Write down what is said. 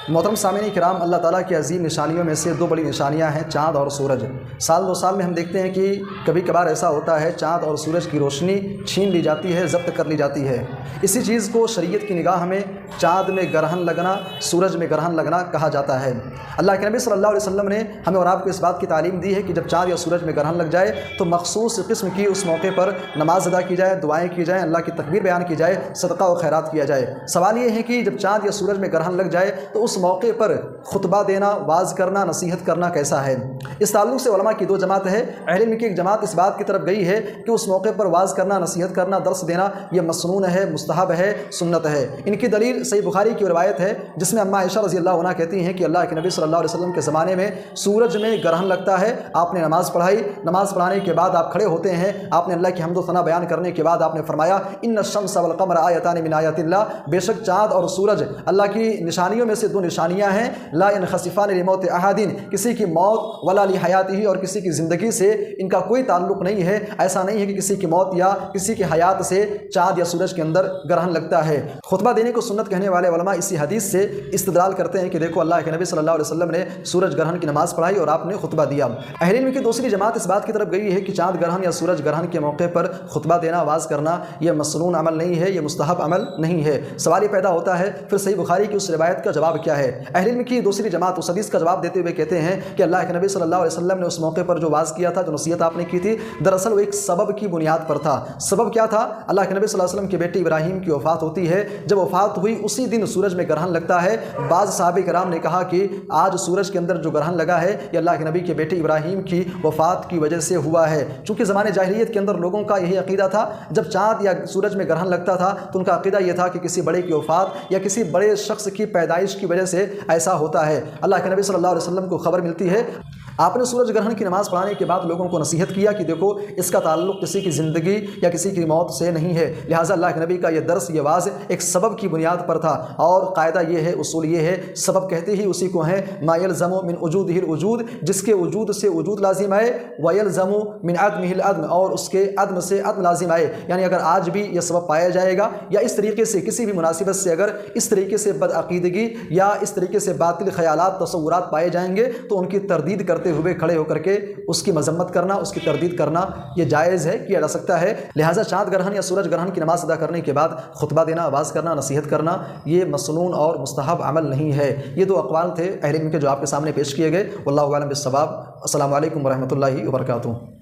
محترم سامعین کرام، اللہ تعالیٰ کی عظیم نشانیوں میں سے دو بڑی نشانیاں ہیں چاند اور سورج۔ سال دو سال میں ہم دیکھتے ہیں کہ کبھی کبھار ایسا ہوتا ہے چاند اور سورج کی روشنی چھین لی جاتی ہے، ضبط کر لی جاتی ہے۔ اسی چیز کو شریعت کی نگاہ میں چاند میں گرہن لگنا، سورج میں گرہن لگنا کہا جاتا ہے۔ اللہ کے نبی صلی اللہ علیہ وسلم نے ہمیں اور آپ کو اس بات کی تعلیم دی ہے کہ جب چاند یا سورج میں گرہن لگ جائے تو مخصوص قسم کی اس موقع پر نماز ادا کی جائے، دعائیں کی جائیں، اللہ کی تکبیر بیان کی جائے، صدقہ و خیرات کیا جائے۔ سوال یہ ہے کہ جب چاند یا سورج میں گرہن لگ جائے تو اس موقع پر خطبہ دینا، واز کرنا، نصیحت کرنا کیسا ہے؟ اس تعلق سے علماء کی دو جماعت ہے۔ اہل علم کی ایک جماعت اس بات کی طرف گئی ہے کہ اس موقع پر واز کرنا، نصیحت کرنا، درس دینا یہ مسنون ہے، مستحب ہے، سنت ہے۔ ان کی دلیل صحیح بخاری کی روایت ہے جس میں اماں عائشہ رضی اللہ عنہا کہتی ہیں کہ اللہ کے نبی صلی اللہ علیہ وسلم کے زمانے میں سورج میں گرہن لگتا ہے، آپ نے نماز پڑھائی، نماز پڑھانے کے بعد آپ کھڑے ہوتے ہیں، آپ نے اللہ کی حمد و ثنا بیان کرنے کے بعد آپ نے فرمایا ان الشمس والقمر آیتان من آیات اللہ، بے شک چاند اور سورج اللہ کی نشانیوں میں سے دو نشانیاں ہیں، لا ينخسفان لموت احد، کسی کی موت ولا لحیاتہ، اور کسی کی زندگی سے ان کا کوئی تعلق نہیں ہے۔ ایسا نہیں ہے کہ کسی کی موت یا کسی کی حیات سے چاند یا سورج کے اندر گرہن لگتا ہے۔ خطبہ دینے کو سنت کہنے والے علماء اسی حدیث سے استدلال کرتے ہیں کہ دیکھو اللہ کے نبی صلی اللہ علیہ وسلم نے سورج گرہن کی نماز پڑھائی اور آپ نے خطبہ دیا۔ اہل علم کی دوسری جماعت اس بات کی طرف گئی ہے کہ چاند گرہن یا سورج گرہن کے موقع پر خطبہ دینا، آواز کرنا یہ مسنون عمل نہیں ہے، یہ مستحب عمل نہیں ہے۔ سوال یہ پیدا ہوتا ہے پھر صحیح بخاری کی اس روایت کا جواب کیا ہے؟ اہل علم کی دوسری جماعت اس حدیث کا جواب دیتے ہوئے کہتے ہیں کہ اللہ کے نبی صلی اللہ علیہ وسلم نے اس موقع پر جو واز کیا تھا، جو نصیحت آپ نے کی تھی، دراصل وہ ایک سبب کی بنیاد پر تھا۔ سبب کیا تھا؟ اللہ کے نبی صلی اللہ علیہ وسلم کے بیٹے ابراہیم کی وفات ہوتی ہے۔ جب وفات ہوئی اسی دن سورج میں گرہن لگتا ہے۔ بعض صحابہ کرام نے کہا کہ آج سورج کے اندر جو گرہن لگا ہے یہ اللہ کے نبی کے بیٹے ابراہیم کی وفات کی وجہ سے ہوا ہے۔ چونکہ زمانے جاہلیت کے اندر لوگوں کا یہی عقیدہ تھا، جب چاند یا سورج میں گرہن لگتا تھا تو ان کا عقیدہ یہ تھا کہ کسی بڑے کی وفات یا کسی بڑے شخص کی پیدائش کی وجہ سے ایسا ہوتا ہے۔ اللہ کے نبی صلی اللہ علیہ وسلم کو خبر ملتی ہے، آپ نے سورج گرہن کی نماز پڑھانے کے بعد لوگوں کو نصیحت کیا کہ دیکھو اس کا تعلق کسی کی زندگی یا کسی کی موت سے نہیں ہے، لہٰذا اللہ کے نبی کا یہ درس، یہ واز ایک سبب کی بنیاد پر تھا۔ اور قاعدہ یہ ہے، اصول یہ ہے، سبب کہتے ہی اسی کو ہیں، ما یلزم من وجودہ الوجود، جس کے وجود سے وجود لازم آئے، ویلزم من عدمہ العدم، اور اس کے عدم سے عدم لازم آئے۔ یعنی اگر آج بھی یہ سبب پایا جائے گا یا اس طریقے سے کسی بھی مناسبت سے اگر اس طریقے سے بدعقیدگی یا اس طریقے سے باطل خیالات، تصورات پائے جائیں گے تو ان کی تردید کرتے ہوئے کھڑے ہو کر کے اس کی مذمت کرنا، اس کی تردید کرنا یہ جائز ہے، کیا جا سکتا ہے۔ لہٰذا چاند گرہن یا سورج گرہن کی نماز ادا کرنے کے بعد خطبہ دینا، آواز کرنا، نصیحت کرنا یہ مسنون اور مستحب عمل نہیں ہے۔ یہ دو اقوال تھے اہل علم کے جو آپ کے سامنے پیش کیے گئے۔ واللہ اعلم بالصواب۔ السلام علیکم ورحمۃ اللہ وبرکاتہ۔